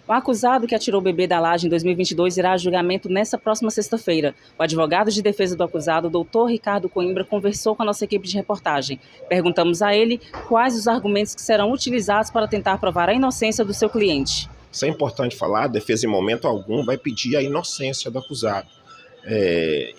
O acusado que atirou o bebê da laje em 2022 irá a julgamento nesta próxima sexta-feira. O advogado de defesa do acusado, doutor Ricardo Coimbra, conversou com a nossa equipe de reportagem. Perguntamos a ele quais os argumentos que serão utilizados para tentar provar a inocência do seu cliente. Isso é importante falar, a defesa em momento algum vai pedir a inocência do acusado.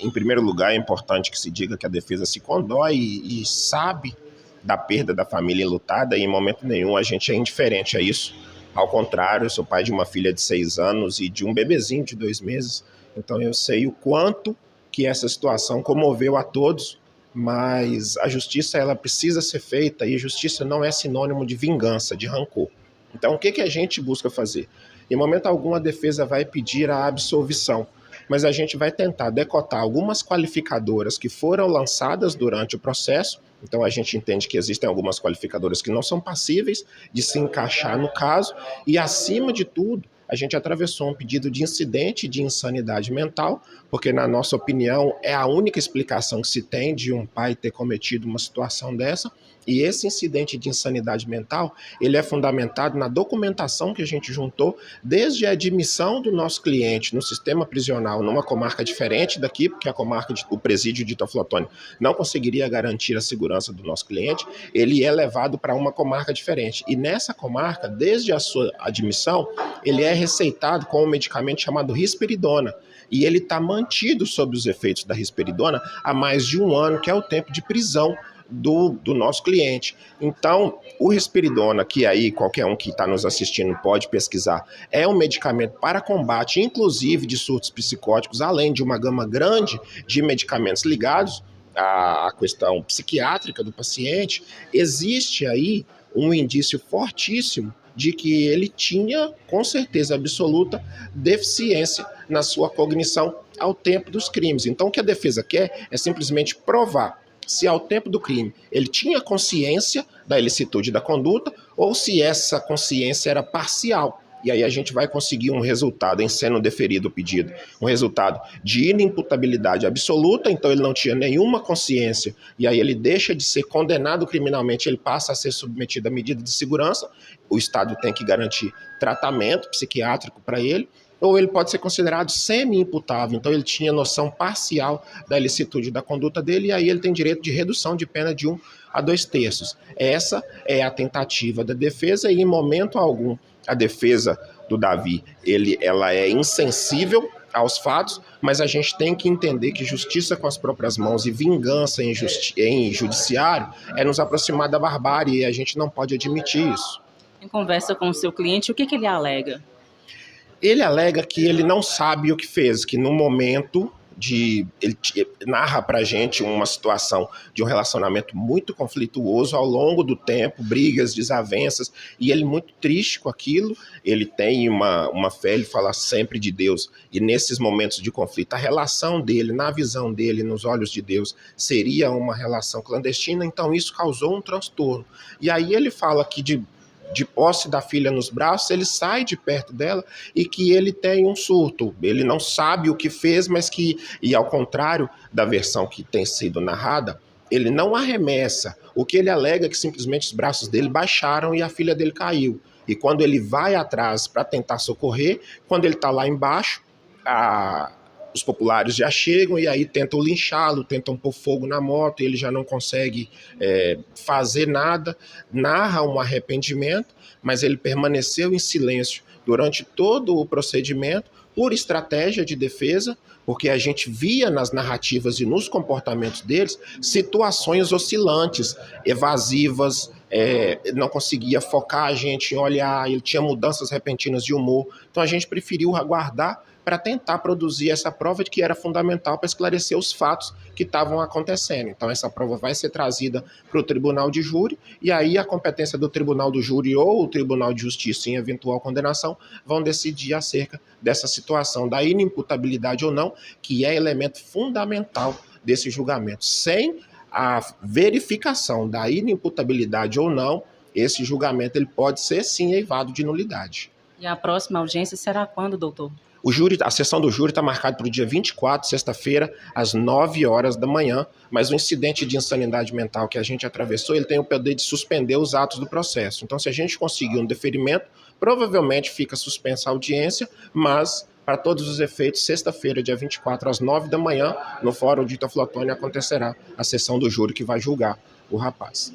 Em primeiro lugar, é importante que se diga que a defesa se condói e sabe da perda da família enlutada e em momento nenhum a gente é indiferente a isso. Ao contrário, eu sou pai de uma filha de 6 anos e de um bebezinho de 2 meses, então eu sei o quanto que essa situação comoveu a todos, mas a justiça ela precisa ser feita e justiça não é sinônimo de vingança, de rancor. Então o que a gente busca fazer? Em momento algum a defesa vai pedir a absolvição, mas a gente vai tentar decotar algumas qualificadoras que foram lançadas durante o processo. Então a gente entende que existem algumas qualificadoras que não são passíveis de se encaixar no caso e, acima de tudo, a gente atravessou um pedido de incidente de insanidade mental, porque, na nossa opinião, é a única explicação que se tem de um pai ter cometido uma situação dessa. E esse incidente de insanidade mental, ele é fundamentado na documentação que a gente juntou desde a admissão do nosso cliente no sistema prisional, numa comarca diferente daqui, porque a comarca, o presídio de Teoflotone não conseguiria garantir a segurança do nosso cliente, ele é levado para uma comarca diferente. E nessa comarca, desde a sua admissão, ele é receitado com um medicamento chamado risperidona. E ele está mantido sob os efeitos da risperidona há mais de 1 ano, que é o tempo de prisão do nosso cliente. Então, o risperidona, que aí qualquer um que está nos assistindo pode pesquisar, é um medicamento para combate, inclusive, de surtos psicóticos, além de uma gama grande de medicamentos ligados à questão psiquiátrica do paciente. Existe aí um indício fortíssimo de que ele tinha, com certeza absoluta, deficiência na sua cognição ao tempo dos crimes. Então, o que a defesa quer é simplesmente provar se ao tempo do crime ele tinha consciência da ilicitude da conduta ou se essa consciência era parcial. E aí a gente vai conseguir um resultado, em sendo deferido o pedido, um resultado de inimputabilidade absoluta, então ele não tinha nenhuma consciência, e aí ele deixa de ser condenado criminalmente, ele passa a ser submetido à medida de segurança, o Estado tem que garantir tratamento psiquiátrico para ele, ou ele pode ser considerado semi-imputável, então ele tinha noção parcial da ilicitude da conduta dele, e aí ele tem direito de redução de pena de 1 a 2/3. Essa é a tentativa da defesa, e em momento algum a defesa do Davi, ela é insensível aos fatos, mas a gente tem que entender que justiça com as próprias mãos e vingança em judiciário é nos aproximar da barbárie, e a gente não pode admitir isso. Em conversa com o seu cliente, o que ele alega? Ele alega que ele não sabe o que fez, que no momento ele narra pra gente uma situação de um relacionamento muito conflituoso ao longo do tempo, brigas, desavenças, e ele muito triste com aquilo. Ele tem uma fé, ele fala sempre de Deus, e nesses momentos de conflito, a relação dele, na visão dele, nos olhos de Deus, seria uma relação clandestina, então isso causou um transtorno. E aí ele fala que de posse da filha nos braços, ele sai de perto dela e que ele tem um surto. Ele não sabe o que fez, mas e ao contrário da versão que tem sido narrada, ele não arremessa. O que ele alega é que simplesmente os braços dele baixaram e a filha dele caiu. E quando ele vai atrás para tentar socorrer, quando ele está lá embaixo, os populares já chegam e aí tentam linchá-lo, tentam pôr fogo na moto, e ele já não consegue fazer nada, narra um arrependimento, mas ele permaneceu em silêncio durante todo o procedimento, por estratégia de defesa, porque a gente via nas narrativas e nos comportamentos deles situações oscilantes, evasivas, não conseguia focar a gente em olhar, ele tinha mudanças repentinas de humor, então a gente preferiu aguardar para tentar produzir essa prova de que era fundamental para esclarecer os fatos que estavam acontecendo. Então essa prova vai ser trazida para o tribunal de júri, e aí a competência do tribunal do júri ou o tribunal de justiça em eventual condenação vão decidir acerca dessa situação, da inimputabilidade ou não, que é elemento fundamental desse julgamento. Sem a verificação da inimputabilidade ou não, esse julgamento ele pode ser sim eivado de nulidade. E a próxima audiência será quando, doutor? A sessão do júri está marcada para o dia 24, sexta-feira, às 9 horas da manhã, mas o incidente de insanidade mental que a gente atravessou, ele tem o poder de suspender os atos do processo. Então, se a gente conseguir um deferimento Provavelmente fica suspensa a audiência, mas, para todos os efeitos, sexta-feira, dia 24, às 9 da manhã, no Fórum Dita Flotone, acontecerá a sessão do júri que vai julgar o rapaz.